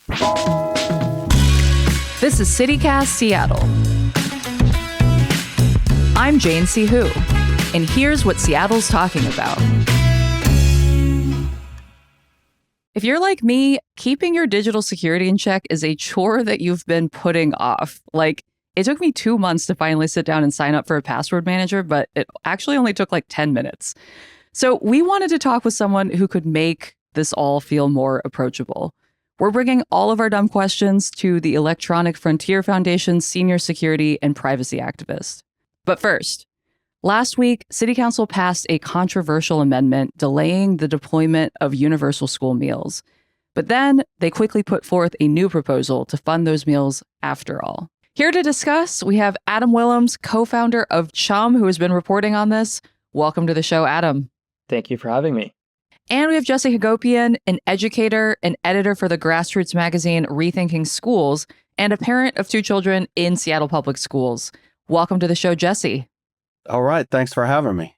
This is CityCast Seattle. I'm Jane C. Hu, and here's what Seattle's talking about. If you're like me, keeping your digital security in check is a chore that you've been putting off. Like, it took me 2 months to finally sit down and sign up for a password manager, but it actually only took like 10 minutes. So we wanted to talk with someone who could make this all feel more approachable. We're bringing all of our dumb questions to the Electronic Frontier Foundation's senior security and privacy activist. But first, last week, City Council passed a controversial amendment delaying the deployment of universal school meals. But then they quickly put forth a new proposal to fund those meals after all. Here to discuss, we have Adam Willems, co-founder of Chum, who has been reporting on this. Welcome to the show, Adam. Thank you for having me. And we have Jesse Hagopian, an educator and editor for the grassroots magazine Rethinking Schools, and a parent of 2 children in Seattle Public Schools. Welcome to the show, Jesse. All right. Thanks for having me.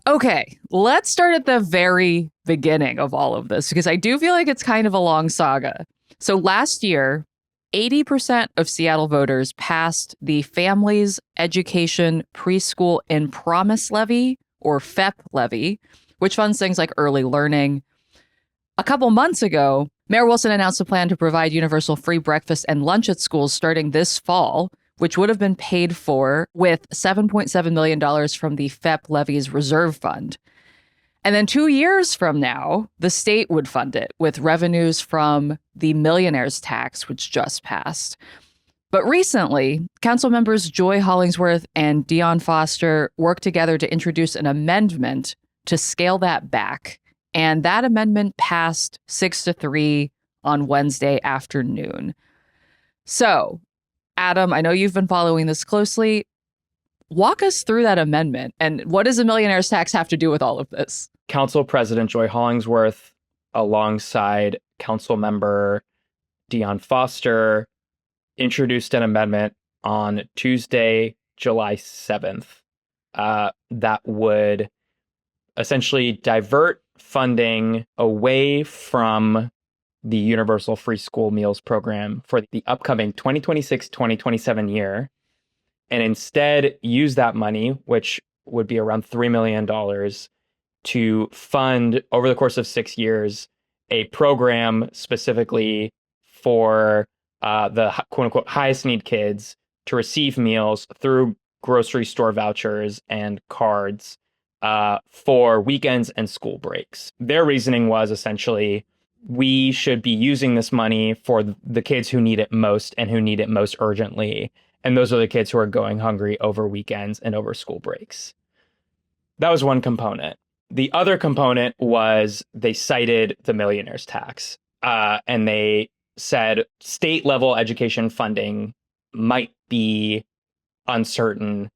Okay, let's start at the very beginning of all of this, because I do feel like it's kind of a long saga. So last year, 80% of Seattle voters passed the Families, Education, Preschool, and Promise Levy, or FEP levy, which funds things like early learning. A couple months ago, Mayor Wilson announced a plan to provide universal free breakfast and lunch at schools starting this fall, which would have been paid for with $7.7 million from the FEP levy's reserve fund. And then 2 years from now, the state would fund it with revenues from the millionaires tax, which just passed. But recently, council members Joy Hollingsworth and Dion Foster worked together to introduce an amendment to scale that back. And that amendment passed 6-3 on Wednesday afternoon. So, Adam, I know you've been following this closely. Walk us through that amendment. And what does the millionaire's tax have to do with all of this? Council President Joy Hollingsworth, alongside council member Dion Foster, introduced an amendment on Tuesday, July 7th, that would essentially divert funding away from the Universal Free School Meals program for the upcoming 2026-2027 year, and instead use that money, which would be around $3 million, to fund, over the course of 6 years, a program specifically for the quote-unquote highest need kids to receive meals through grocery store vouchers and cards for weekends and school breaks. Their reasoning was essentially, we should be using this money for the kids who need it most and who need it most urgently. And those are the kids who are going hungry over weekends and over school breaks. That was one component. The other component was they cited the millionaires tax, and they said state level education funding might be uncertain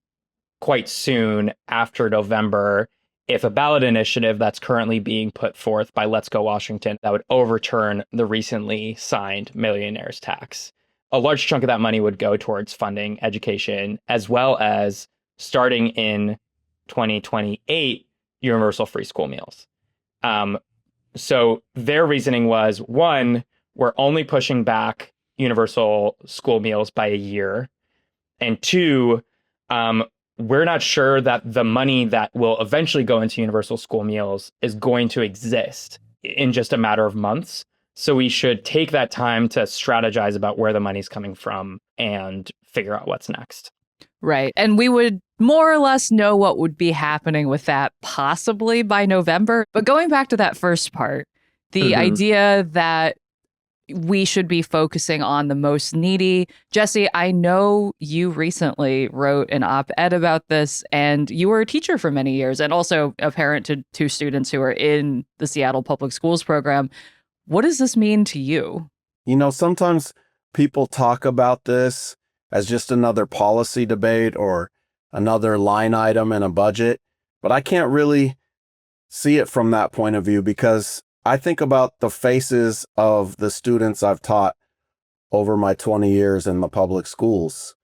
quite soon after November if a ballot initiative that's currently being put forth by Let's Go Washington that would overturn the recently signed millionaires tax. A large chunk of that money would go towards funding education, as well as, starting in 2028, universal free school meals. So their reasoning was, one, we're only pushing back universal school meals by a year. And two, we're not sure that the money that will eventually go into universal school meals is going to exist in just a matter of months. So we should take that time to strategize about where the money's coming from and figure out what's next. Right. And we would more or less know what would be happening with that possibly by November. But going back to that first part, the idea that we should be focusing on the most needy. Jesse, I know you recently wrote an op-ed about this, and you were a teacher for many years and also a parent to 2 students who are in the Seattle Public Schools program. What does this mean to you? You know, sometimes people talk about this as just another policy debate or another line item in a budget, but I can't really see it from that point of view because I think about the faces of the students I've taught over my 20 years in the public schools.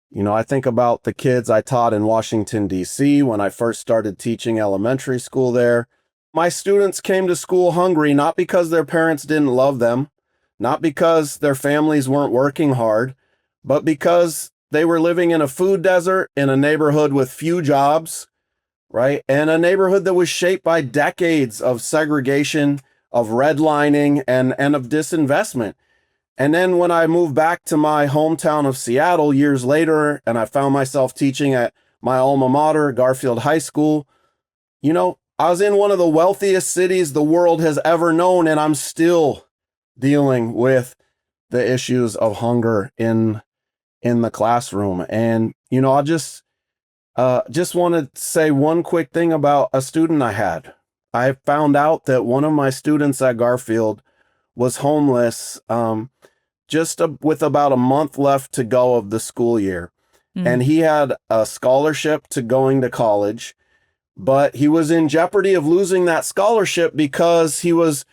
You know, I think about the kids I taught in Washington, D.C. when I first started teaching elementary school there. My students came to school hungry, not because their parents didn't love them, not because their families weren't working hard, but because they were living in a food desert in a neighborhood with few jobs, right? And a neighborhood that was shaped by decades of segregation, of redlining, and of disinvestment. And then when I moved back to my hometown of Seattle years later, and I found myself teaching at my alma mater, Garfield High School, I was in one of the wealthiest cities the world has ever known, and I'm still dealing with the issues of hunger in the classroom. And, I just want to say one quick thing about a student I had. I found out that one of my students at Garfield was homeless with about a month left to go of the school year. And he had a scholarship to going to college, but he was in jeopardy of losing that scholarship because he was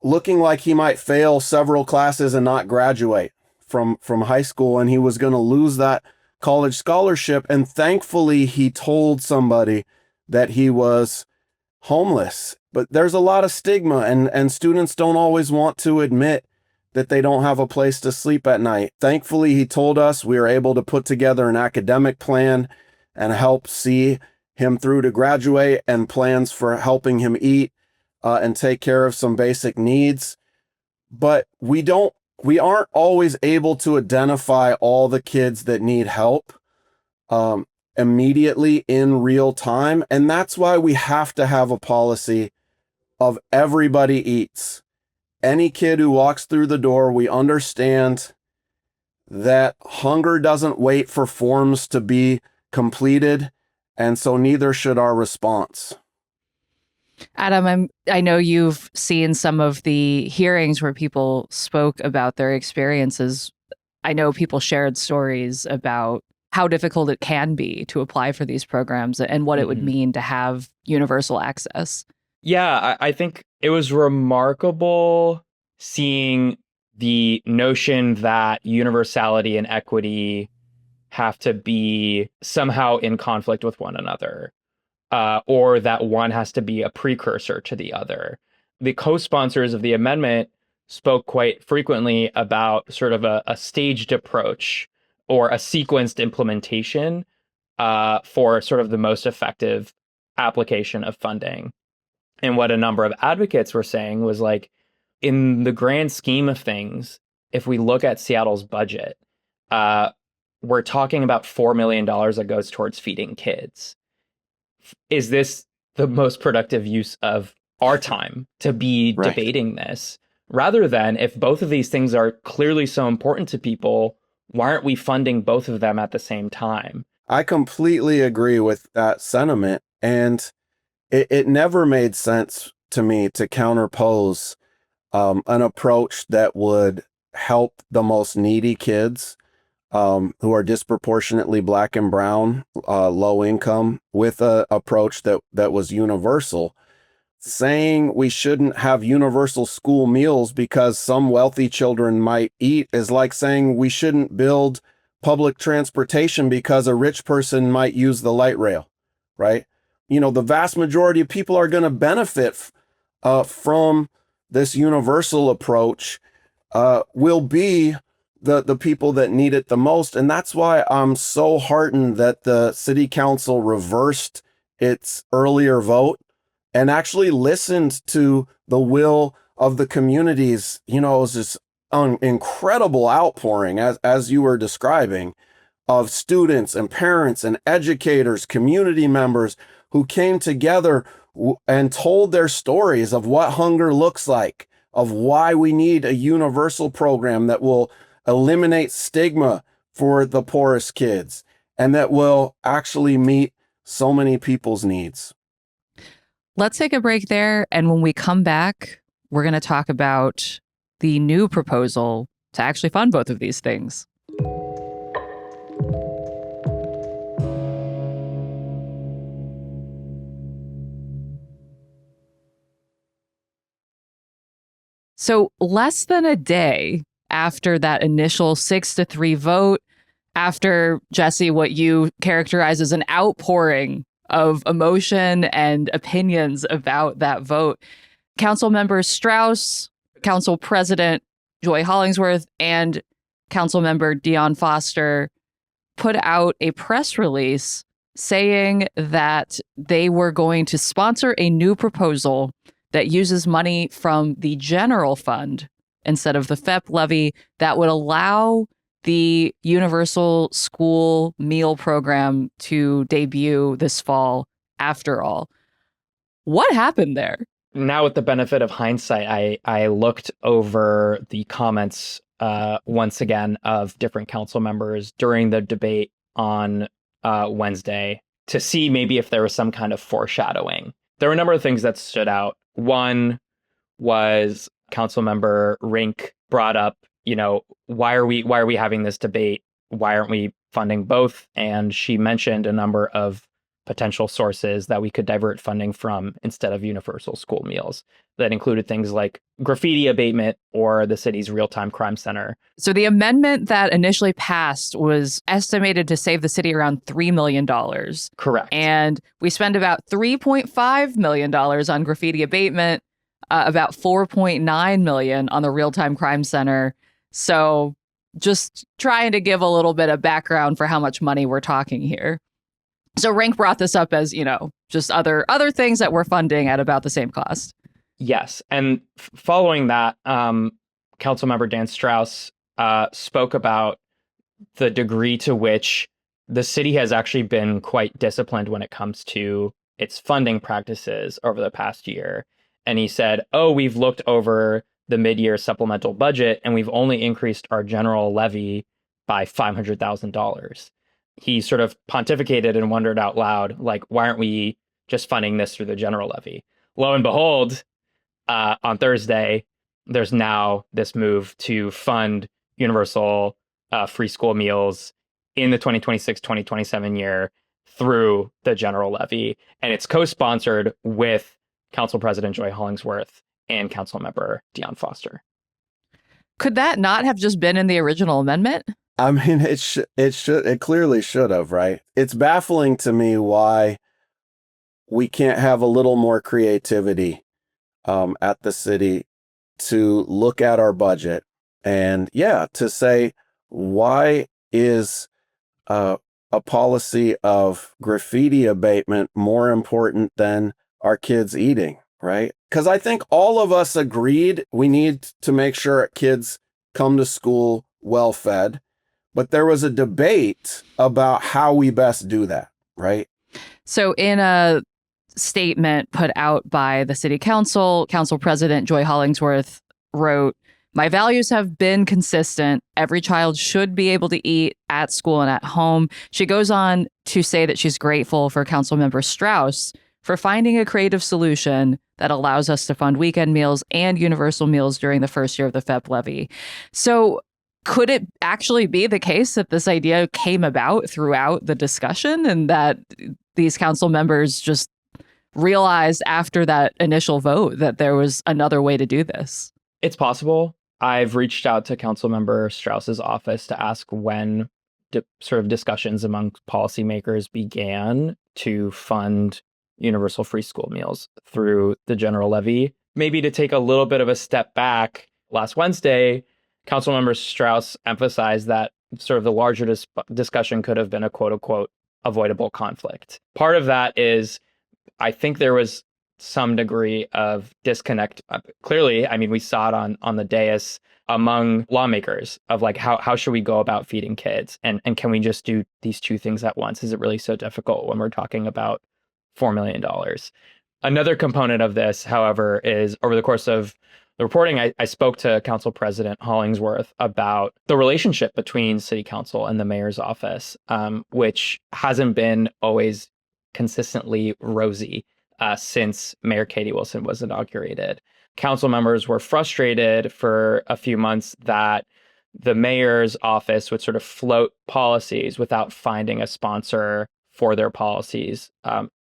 looking like he might fail several classes and not graduate from high school, and he was going to lose that college scholarship. And thankfully, he told somebody that he was homeless. But there's a lot of stigma, and students don't always want to admit that they don't have a place to sleep at night. Thankfully, he told us. We were able to put together an academic plan and help see him through to graduate, and plans for helping him eat and take care of some basic needs. But we aren't always able to identify all the kids that need help immediately in real time. And that's why we have to have a policy of everybody eats. Any kid who walks through the door, we understand that hunger doesn't wait for forms to be completed, and so neither should our response. Adam, I know you've seen some of the hearings where people spoke about their experiences. I know people shared stories about how difficult it can be to apply for these programs and what it would mean to have universal access. Yeah, I think it was remarkable seeing the notion that universality and equity have to be somehow in conflict with one another, or that one has to be a precursor to the other. The co-sponsors of the amendment spoke quite frequently about sort of a staged approach or a sequenced implementation for sort of the most effective application of funding. And what a number of advocates were saying was like, in the grand scheme of things, if we look at Seattle's budget, we're talking about $4 million that goes towards feeding kids. Is this the most productive use of our time to be debating this? Rather than, if both of these things are clearly so important to people, why aren't we funding both of them at the same time? I completely agree with that sentiment. And it never made sense to me to counterpose an approach that would help the most needy kids who are disproportionately Black and brown, low income, with an approach that was universal. Saying we shouldn't have universal school meals because some wealthy children might eat is like saying we shouldn't build public transportation because a rich person might use the light rail, right? The vast majority of people are going to benefit from this universal approach will be the people that need it the most. And that's why I'm so heartened that the city council reversed its earlier vote and actually listened to the will of the communities. It was this incredible outpouring, as you were describing, of students and parents and educators, community members who came together and told their stories of what hunger looks like, of why we need a universal program that will eliminate stigma for the poorest kids and that will actually meet so many people's needs. Let's take a break there. And when we come back, we're going to talk about the new proposal to actually fund both of these things. So less than a day after that initial 6-3 vote, after, Jesse, what you characterize as an outpouring of emotion and opinions about that vote, Council members Strauss, Council President Joy Hollingsworth and Council Member Dion Foster put out a press release saying that they were going to sponsor a new proposal that uses money from the general fund instead of the FEP levy that would allow the universal school meal program to debut this fall after all. What happened there? Now, with the benefit of hindsight, I looked over the comments once again of different council members during the debate on Wednesday to see maybe if there was some kind of foreshadowing. There were a number of things that stood out. One was council member Rink brought up, why are we having this debate? Why aren't we funding both? And she mentioned a number of potential sources that we could divert funding from instead of universal school meals. That included things like graffiti abatement or the city's real-time crime center. So the amendment that initially passed was estimated to save the city around $3 million. Correct. And we spend about $3.5 million on graffiti abatement, about $4.9 million on the real-time crime center. So just trying to give a little bit of background for how much money we're talking here. So Rink brought this up as, just other things that we're funding at about the same cost. Yes. And following that, Councilmember Dan Strauss spoke about the degree to which the city has actually been quite disciplined when it comes to its funding practices over the past year. And he said, we've looked over the mid-year supplemental budget and we've only increased our general levy by $500,000. He sort of pontificated and wondered out loud, like, why aren't we just funding this through the general levy? Lo and behold, on Thursday, there's now this move to fund universal free school meals in the 2026-2027 year through the general levy. And it's co-sponsored with Council President Joy Hollingsworth and Council Member Dion Foster. Could that not have just been in the original amendment? I mean, it clearly should have, right? It's baffling to me why we can't have a little more creativity at the city to look at our budget and, to say, why is a policy of graffiti abatement more important than our kids eating, right? Because I think all of us agreed we need to make sure kids come to school well-fed. But there was a debate about how we best do that, right? So in a statement put out by the city council, Council President Joy Hollingsworth wrote, "My values have been consistent. Every child should be able to eat at school and at home." She goes on to say that she's grateful for Councilmember Strauss for finding a creative solution that allows us to fund weekend meals and universal meals during the first year of the FEP levy. So could it actually be the case that this idea came about throughout the discussion and that these council members just realized after that initial vote that there was another way to do this? It's possible. I've reached out to Councilmember Strauss's office to ask when sort of discussions among policymakers began to fund universal free school meals through the general levy. Maybe to take a little bit of a step back, last Wednesday, Councilmember Strauss emphasized that sort of the larger discussion could have been a quote-unquote avoidable conflict. Part of that is, I think there was some degree of disconnect. Clearly, I mean, we saw it on the dais among lawmakers of like, how should we go about feeding kids? And can we just do these two things at once? Is it really so difficult when we're talking about $4 million? Another component of this, however, is over the course of the reporting, I spoke to Council President Hollingsworth about the relationship between City Council and the mayor's office, which hasn't been always consistently rosy since Mayor Katie Wilson was inaugurated. Council members were frustrated for a few months that the mayor's office would sort of float policies without finding a sponsor for their policies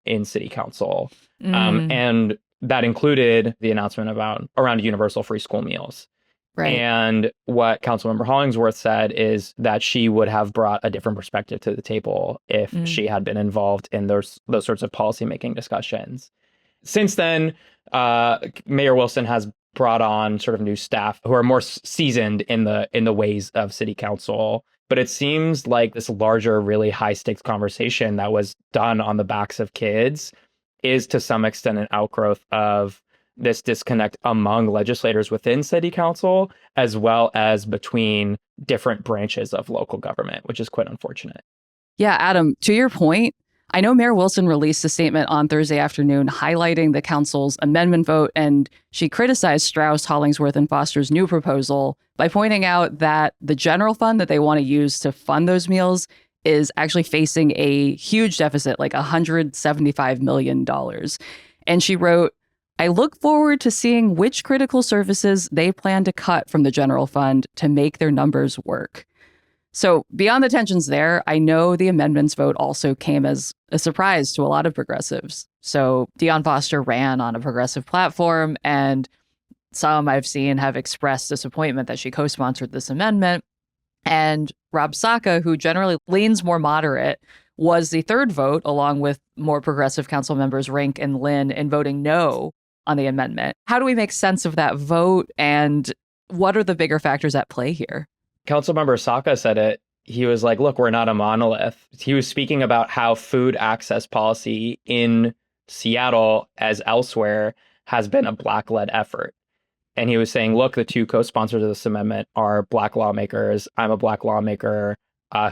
in City Council. And that included the announcement around universal free school meals. Right. And what Councilmember Hollingsworth said is that she would have brought a different perspective to the table if she had been involved in those sorts of policymaking discussions. Since then, Mayor Wilson has brought on sort of new staff who are more seasoned in the ways of city council. But it seems like this larger, really high stakes conversation that was done on the backs of kids is to some extent an outgrowth of this disconnect among legislators within city council, as well as between different branches of local government, which is quite unfortunate. Yeah, Adam, to your point, I know Mayor Wilson released a statement on Thursday afternoon highlighting the council's amendment vote, and she criticized Strauss, Hollingsworth, and Foster's new proposal by pointing out that the general fund that they want to use to fund those meals is actually facing a huge deficit, like $175 million. And she wrote, I look forward to seeing which critical services they plan to cut from the general fund to make their numbers work. So beyond the tensions there, I know the amendments vote also came as a surprise to a lot of progressives. So Dion Foster ran on a progressive platform, and some I've seen have expressed disappointment that she co-sponsored this amendment. And Rob Saga, who generally leans more moderate, was the third vote, along with more progressive council members Rink and Lynn, in voting no on the amendment. How do we make sense of that vote, and what are the bigger factors at play here? Councilmember Saga said it. He was like, look, we're not a monolith. He was speaking about how food access policy in Seattle, as elsewhere, has been a Black-led effort. And he was saying, look, the two co-sponsors of this amendment are Black lawmakers. I'm a Black lawmaker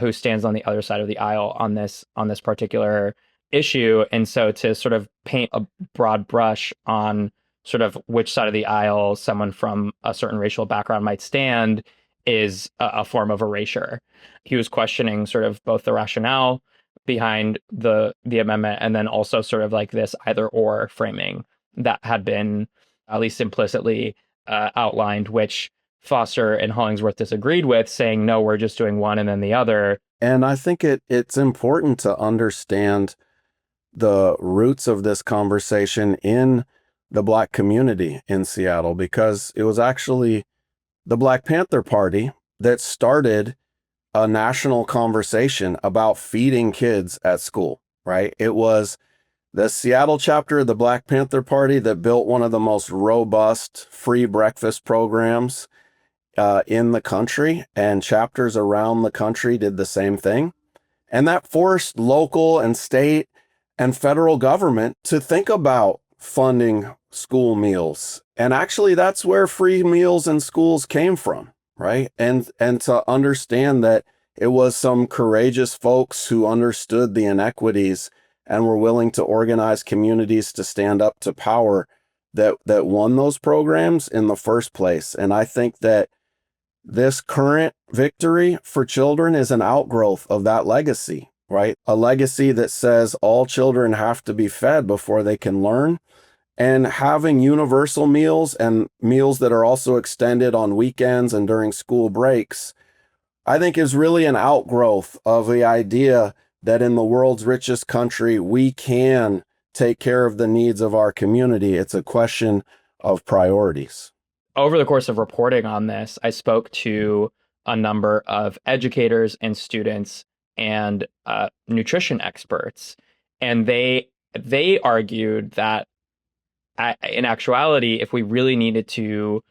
who stands on the other side of the aisle on this particular issue. And so to sort of paint a broad brush on sort of which side of the aisle someone from a certain racial background might stand is a form of erasure. He was questioning sort of both the rationale behind the amendment and then also sort of like this either or framing that had been at least implicitly outlined, which Foster and Hollingsworth disagreed with, saying, no, we're just doing one and then the other. And I think it's important to understand the roots of this conversation in the Black community in Seattle, because it was actually the Black Panther Party that started a national conversation about feeding kids at school, right? It was the Seattle chapter of the Black Panther Party that built one of the most robust free breakfast programs in the country, and chapters around the country did the same thing. And that forced local and state and federal government to think about funding school meals. And actually, that's where free meals in schools came from, right? And to understand that it was some courageous folks who understood the inequities and were willing to organize communities to stand up to power that won those programs in the first place. And I think that this current victory for children is an outgrowth of that legacy, right? A legacy that says all children have to be fed before they can learn. And having universal meals and meals that are also extended on weekends and during school breaks, I think is really an outgrowth of the idea that in the world's richest country, we can take care of the needs of our community. It's a question of priorities. Over the course of reporting on this, I spoke to a number of educators and students and nutrition experts, and they argued that in actuality, if we really needed to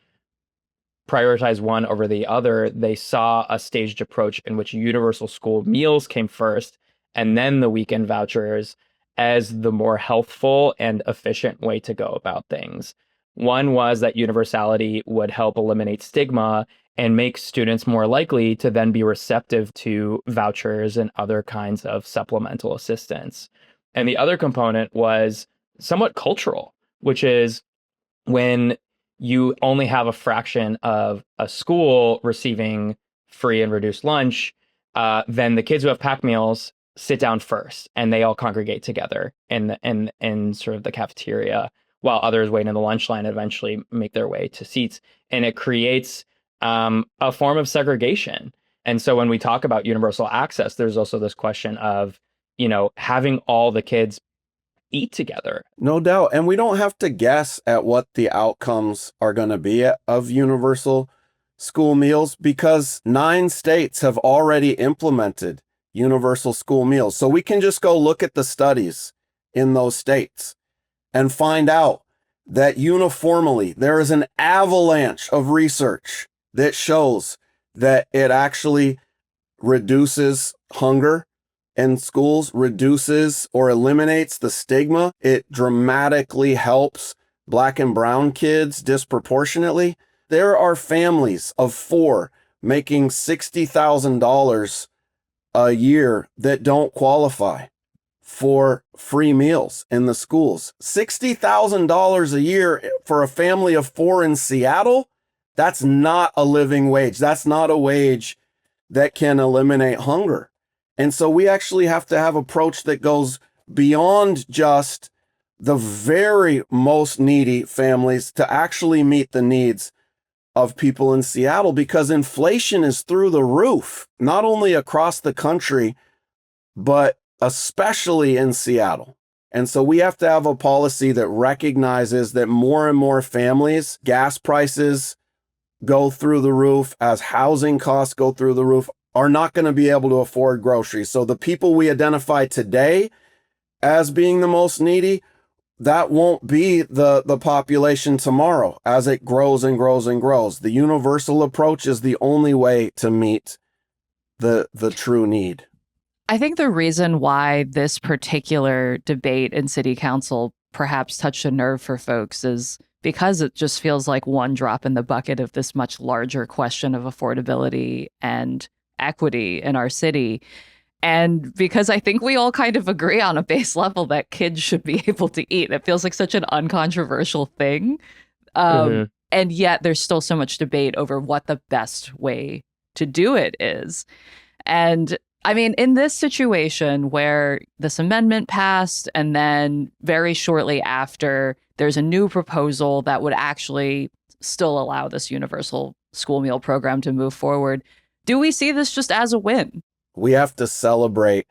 prioritize one over the other, they saw a staged approach in which universal school meals came first and then the weekend vouchers as the more healthful and efficient way to go about things. One was that universality would help eliminate stigma and make students more likely to then be receptive to vouchers and other kinds of supplemental assistance. And the other component was somewhat cultural, which is when you only have a fraction of a school receiving free and reduced lunch, then the kids who have packed meals sit down first and they all congregate together in sort of the cafeteria while others wait in the lunch line and eventually make their way to seats. And it creates a form of segregation. And so when we talk about universal access, there's also this question of, having all the kids eat together. No doubt. And we don't have to guess at what the outcomes are going to be of universal school meals, because 9 states have already implemented universal school meals. So we can just go look at the studies in those states and find out that uniformly there is an avalanche of research that shows that it actually reduces hunger in schools, reduces or eliminates the stigma. It dramatically helps Black and brown kids disproportionately. There are families of 4 making $60,000 a year that don't qualify for free meals in the schools. $60,000 a year for a family of 4 in Seattle, that's not a living wage. That's not a wage that can eliminate hunger. And so we actually have to have an approach that goes beyond just the very most needy families to actually meet the needs of people in Seattle, because inflation is through the roof, not only across the country, but especially in Seattle. And so we have to have a policy that recognizes that more and more families, gas prices go through the roof, as housing costs go through the roof, are not going to be able to afford groceries. So the people we identify today as being the most needy, that won't be the population tomorrow as it grows and grows and grows. The universal approach is the only way to meet the true need. I think the reason why this particular debate in city council perhaps touched a nerve for folks is because it just feels like one drop in the bucket of this much larger question of affordability and equity in our city. And because I think we all kind of agree on a base level that kids should be able to eat. It feels like such an uncontroversial thing. And yet there's still so much debate over what the best way to do it is. And I mean, in this situation where this amendment passed and then very shortly after, there's a new proposal that would actually still allow this universal school meal program to move forward, do we see this just as a win? We have to celebrate,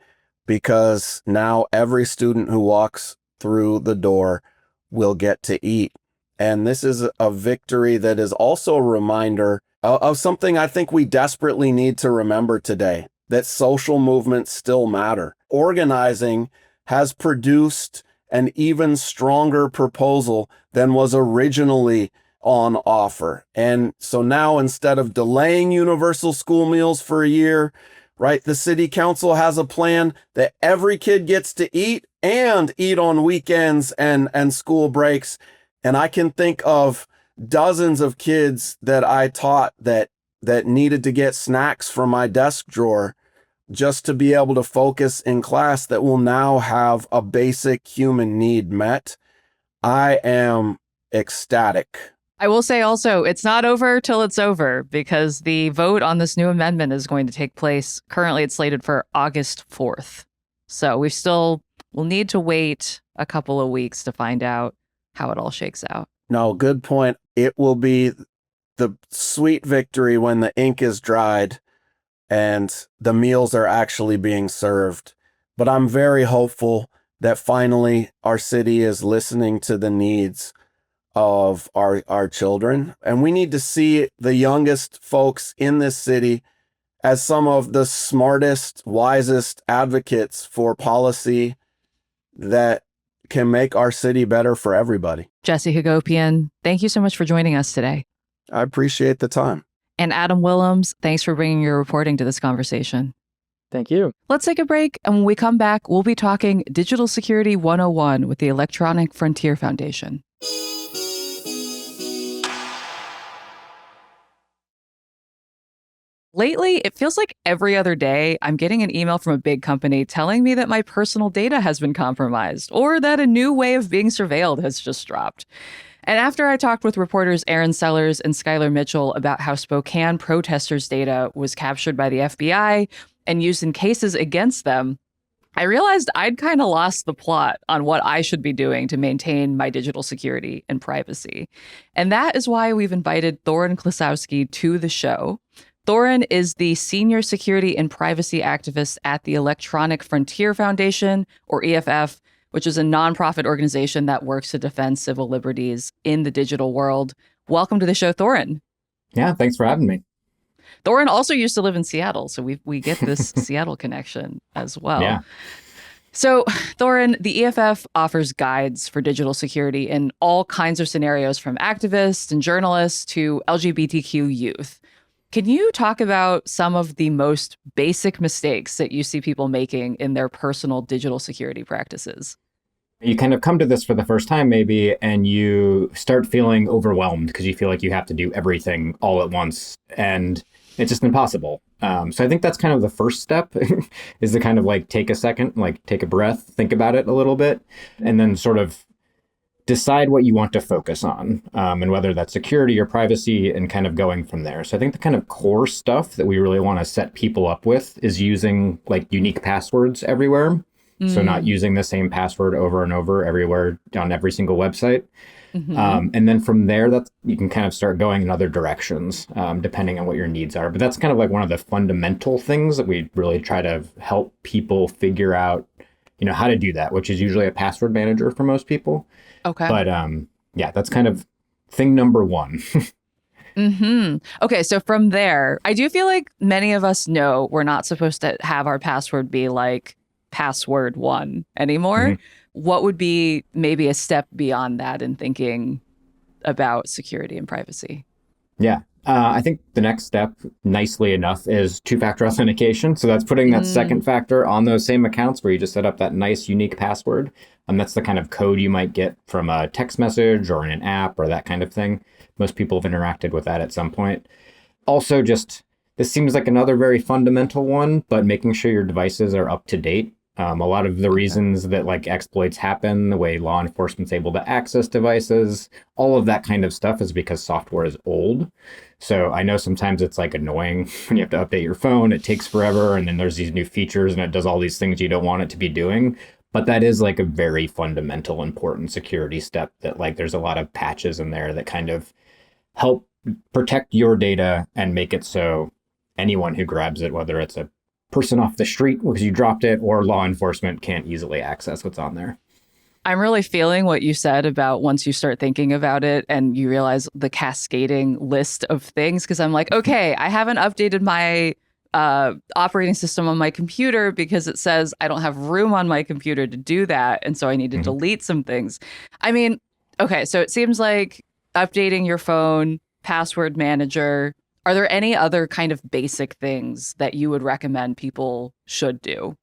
because now every student who walks through the door will get to eat. And this is a victory that is also a reminder of something I think we desperately need to remember today, that social movements still matter. Organizing has produced an even stronger proposal than was originally on offer. And so now, instead of delaying universal school meals for a year, right, the city council has a plan that every kid gets to eat and eat on weekends and school breaks. And I can think of dozens of kids that I taught that needed to get snacks from my desk drawer just to be able to focus in class, that will now have a basic human need met. I am ecstatic. I will say also, it's not over till it's over, because the vote on this new amendment is going to take place. Currently, it's slated for August 4th. So we'll need to wait a couple of weeks to find out how it all shakes out. No, good point. It will be the sweet victory when the ink is dried and the meals are actually being served. But I'm very hopeful that finally our city is listening to the needs of our children. And we need to see the youngest folks in this city as some of the smartest, wisest advocates for policy that can make our city better for everybody. Jesse Hagopian, thank you so much for joining us today. I appreciate the time. And Adam Willems, thanks for bringing your reporting to this conversation. Thank you. Let's take a break, and when we come back, we'll be talking Digital Security 101 with the Electronic Frontier Foundation. Lately, it feels like every other day I'm getting an email from a big company telling me that my personal data has been compromised, or that a new way of being surveilled has just dropped. And after I talked with reporters Aaron Sellers and Skylar Mitchell about how Spokane protesters' data was captured by the FBI and used in cases against them, I realized I'd kind of lost the plot on what I should be doing to maintain my digital security and privacy. And that is why we've invited Thorin Klosowski to the show. Thorin is the senior security and privacy activist at the Electronic Frontier Foundation, or EFF, which is a nonprofit organization that works to defend civil liberties in the digital world. Welcome to the show, Thorin. Yeah, thanks for having me. Thorin also used to live in Seattle, so we get this Seattle connection as well. Yeah. So, Thorin, the EFF offers guides for digital security in all kinds of scenarios, from activists and journalists to LGBTQ youth. Can you talk about some of the most basic mistakes that you see people making in their personal digital security practices? You kind of come to this for the first time, maybe, and you start feeling overwhelmed because you feel like you have to do everything all at once, and it's just impossible. So I think that's kind of the first step is to kind of like take a second, like take a breath, think about it a little bit, and then sort of decide what you want to focus on, and whether that's security or privacy, and kind of going from there. So I think the kind of core stuff that we really want to set people up with is using like unique passwords everywhere. So not using the same password over and over everywhere on every single website. And then from there, you can kind of start going in other directions, depending on what your needs are. But that's kind of like one of the fundamental things that we really try to help people figure out, how to do that, which is usually a password manager for most people. Okay. But yeah, that's kind of thing number one. Okay, so from there, I do feel like many of us know we're not supposed to have our password be like password one anymore. What would be maybe a step beyond that in thinking about security and privacy? Yeah. I think the next step, nicely enough, is two-factor authentication. So that's putting that second factor on those same accounts where you just set up that nice, unique password. And that's the kind of code you might get from a text message or in an app or that kind of thing. Most people have interacted with that at some point. Also, this seems like another very fundamental one, but making sure your devices are up to date. A lot of the reasons that like exploits happen, the way law enforcement's able to access devices, all of that kind of stuff is because software is old. So I know sometimes it's like annoying when you have to update your phone, it takes forever, and then there's these new features and it does all these things you don't want it to be doing. But that is like a very fundamental, important security step that like there's a lot of patches in there that kind of help protect your data and make it so anyone who grabs it, whether it's a person off the street because you dropped it or law enforcement, can't easily access what's on there. I'm really feeling what you said about once you start thinking about it and you realize the cascading list of things, because I'm like, okay, I haven't updated my operating system on my computer because it says I don't have room on my computer to do that. And so I need to delete some things. I mean, okay, so it seems like updating your phone, password manager. Are there any other kind of basic things that you would recommend people should do?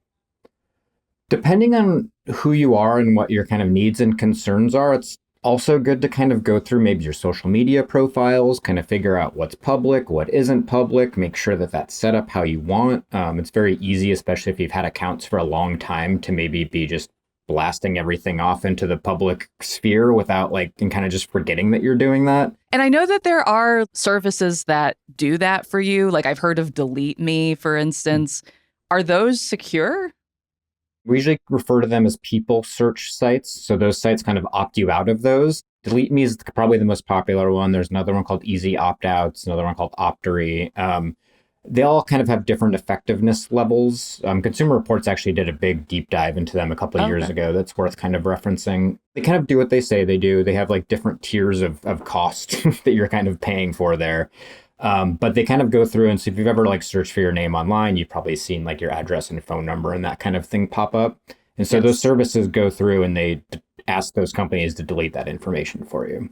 Depending on who you are and what your kind of needs and concerns are, it's also good to kind of go through maybe your social media profiles, kind of figure out what's public, what isn't public, make sure that that's set up how you want. It's very easy, especially if you've had accounts for a long time, to maybe be just blasting everything off into the public sphere without and kind of just forgetting that you're doing that. And I know that there are services that do that for you. Like I've heard of Delete Me, for instance. Are those secure? We usually refer to them as people search sites. So those sites kind of opt you out of those. Delete Me is probably the most popular one. There's another one called Easy Opt-outs, another one called Optory. They all kind of have different effectiveness levels. Consumer Reports actually did a big deep dive into them a couple of years ago. That's worth kind of referencing. They kind of do what they say they do. They have different tiers of cost that you're kind of paying for there. But they kind of go through, and so if you've ever searched for your name online, you've probably seen your address and phone number and that kind of thing pop up. And so those services go through and they ask those companies to delete that information for you.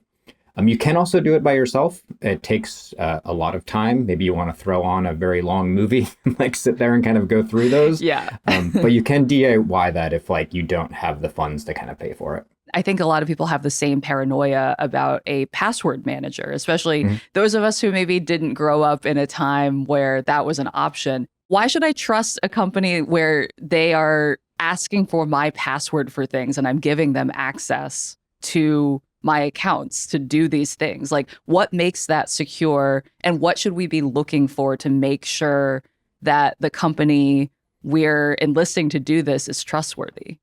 You can also do it by yourself. It takes a lot of time. Maybe you want to throw on a very long movie and sit there and kind of go through those. Yeah. But you can DIY that if you don't have the funds to kind of pay for it. I think a lot of people have the same paranoia about a password manager, especially those of us who maybe didn't grow up in a time where that was an option. Why should I trust a company where they are asking for my password for things and I'm giving them access to my accounts to do these things? What makes that secure, and what should we be looking for to make sure that the company we're enlisting to do this is trustworthy?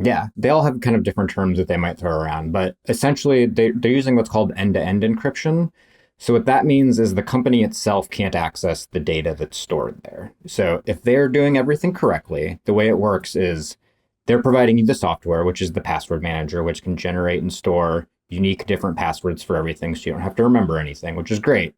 Yeah, they all have kind of different terms that they might throw around, but essentially they're using what's called end-to-end encryption. So what that means is the company itself can't access the data that's stored there. So if they're doing everything correctly, the way it works is they're providing you the software, which is the password manager, which can generate and store unique different passwords for everything, so you don't have to remember anything, which is great.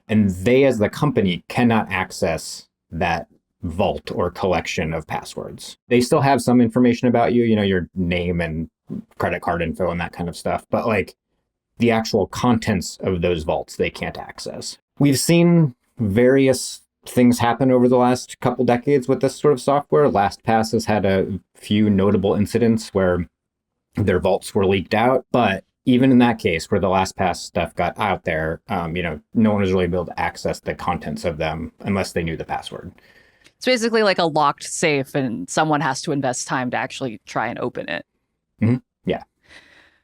And they, as the company, cannot access that vault or collection of passwords. They still have some information about you, your name and credit card info and that kind of stuff. But like the actual contents of those vaults, they can't access. We've seen various things happen over the last couple decades with this sort of software. LastPass has had a few notable incidents where their vaults were leaked out. But even in that case, where the LastPass stuff got out there, no one was really able to access the contents of them unless they knew the password. It's basically like a locked safe, and someone has to invest time to actually try and open it. Mm-hmm. Yeah.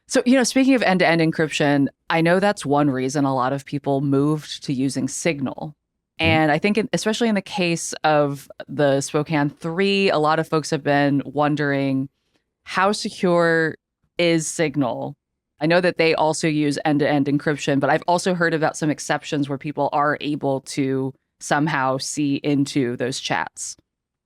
So, speaking of end-to-end encryption, I know that's one reason a lot of people moved to using Signal. And I think, especially in the case of the Spokane 3, a lot of folks have been wondering, how secure is Signal? I know that they also use end-to-end encryption, but I've also heard about some exceptions where people are able to somehow see into those chats.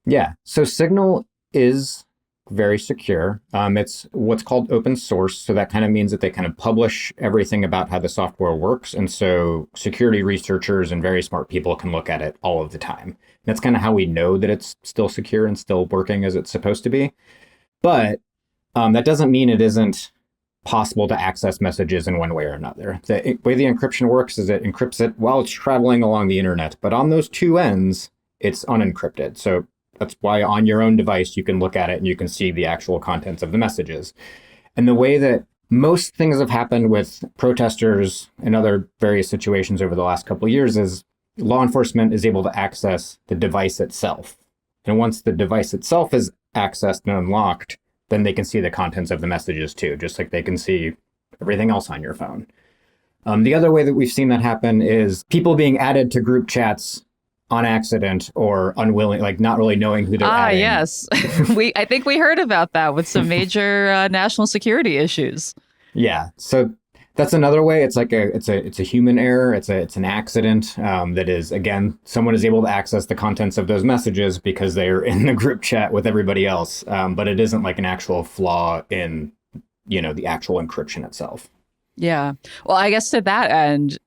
Yeah. So Signal is very secure. It's what's called open source. So that kind of means that they kind of publish everything about how the software works. And so security researchers and very smart people can look at it all of the time. That's kind of how we know that it's still secure and still working as it's supposed to be. But that doesn't mean it isn't possible to access messages in one way or another. The way the encryption works is it encrypts it while it's traveling along the internet. But on those two ends, it's unencrypted. So that's why on your own device, you can look at it and you can see the actual contents of the messages. And the way that most things have happened with protesters and other various situations over the last couple of years is law enforcement is able to access the device itself. And once the device itself is accessed and unlocked, then they can see the contents of the messages too, just like they can see everything else on your phone. The other way that we've seen that happen is people being added to group chats on accident or unwilling, like not really knowing who they're adding. Yes. I think we heard about that with some major national security issues. Yeah. So that's another way. It's like it's a human error. It's an accident that is, again, someone is able to access the contents of those messages because they're in the group chat with everybody else. But it isn't like an actual flaw in, the actual encryption itself. Yeah. Well, I guess to that end,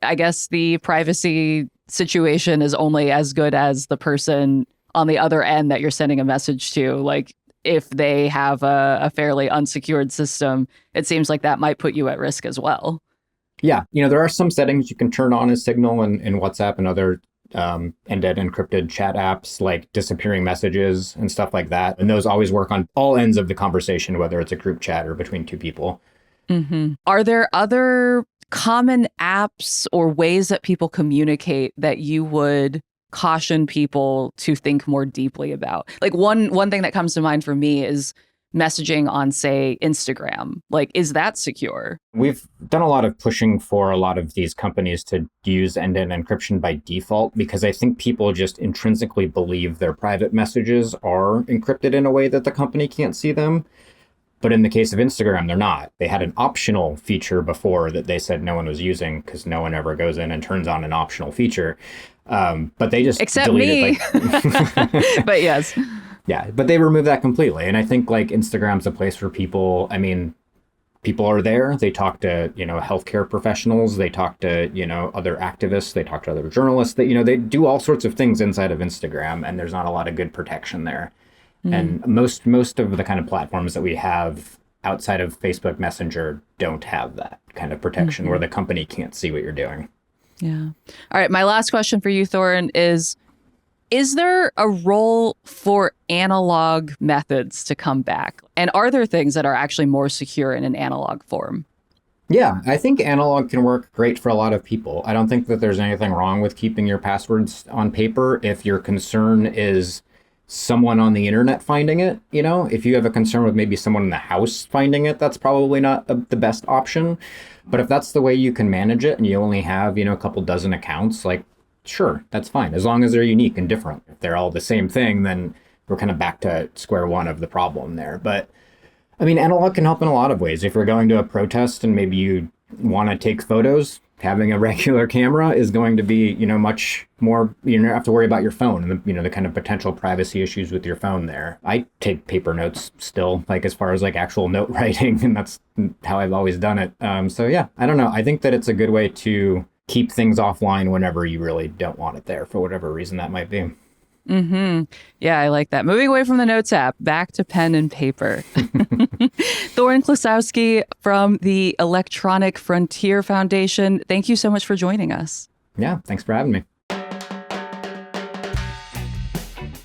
I guess the privacy situation is only as good as the person on the other end that you're sending a message to. Like, if they have a fairly unsecured system, it seems like that might put you at risk as well. Yeah. There are some settings you can turn on as Signal and WhatsApp and other end-to-end encrypted chat apps, like disappearing messages and stuff like that. And those always work on all ends of the conversation, whether it's a group chat or between two people. Mm-hmm. Are there other common apps or ways that people communicate that you would caution people to think more deeply about? Like one thing that comes to mind for me is messaging on, say, Instagram. Like, is that secure? We've done a lot of pushing for a lot of these companies to use end-to-end encryption by default because I think people just intrinsically believe their private messages are encrypted in a way that the company can't see them. But in the case of Instagram, they're not. They had an optional feature before that they said no one was using because no one ever goes in and turns on an optional feature. But they just except deleted, me. But yes. Yeah, but they removed that completely. And I think like Instagram's a place for people. I mean, people are there. They talk to, healthcare professionals. They talk to, other activists. They talk to other journalists. They do all sorts of things inside of Instagram, and there's not a lot of good protection there. And most of the kind of platforms that we have outside of Facebook Messenger don't have that kind of protection where the company can't see what you're doing. Yeah. All right. My last question for you, Thorin, is there a role for analog methods to come back? And are there things that are actually more secure in an analog form? Yeah, I think analog can work great for a lot of people. I don't think that there's anything wrong with keeping your passwords on paper if your concern is someone on the internet finding it. If you have a concern with maybe someone in the house finding it, that's probably not the best option. But if that's the way you can manage it and you only have, a couple dozen accounts, like, sure, that's fine. As long as they're unique and different. If they're all the same thing, then we're kind of back to square one of the problem there. But I mean, analog can help in a lot of ways. If you're going to a protest and maybe you want to take photos, having a regular camera is going to be, much more, you don't have to worry about your phone and the kind of potential privacy issues with your phone there. I take paper notes still, like as far as like actual note writing, and that's how I've always done it. So yeah, I don't know. I think that it's a good way to keep things offline whenever you really don't want it there for whatever reason that might be. Yeah, I like that. Moving away from the Notes app, back to pen and paper. Thorin Klosowski from the Electronic Frontier Foundation, thank you so much for joining us. Yeah, thanks for having me.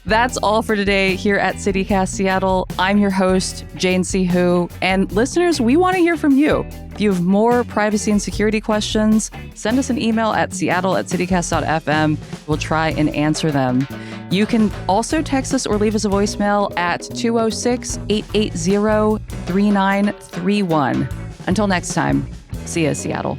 That's all for today here at CityCast Seattle. I'm your host, Jane C. Hu. And listeners, we want to hear from you. If you have more privacy and security questions, send us an email at seattle@citycast.fm. We'll try and answer them. You can also text us or leave us a voicemail at 206-880-3931. Until next time, see ya, Seattle.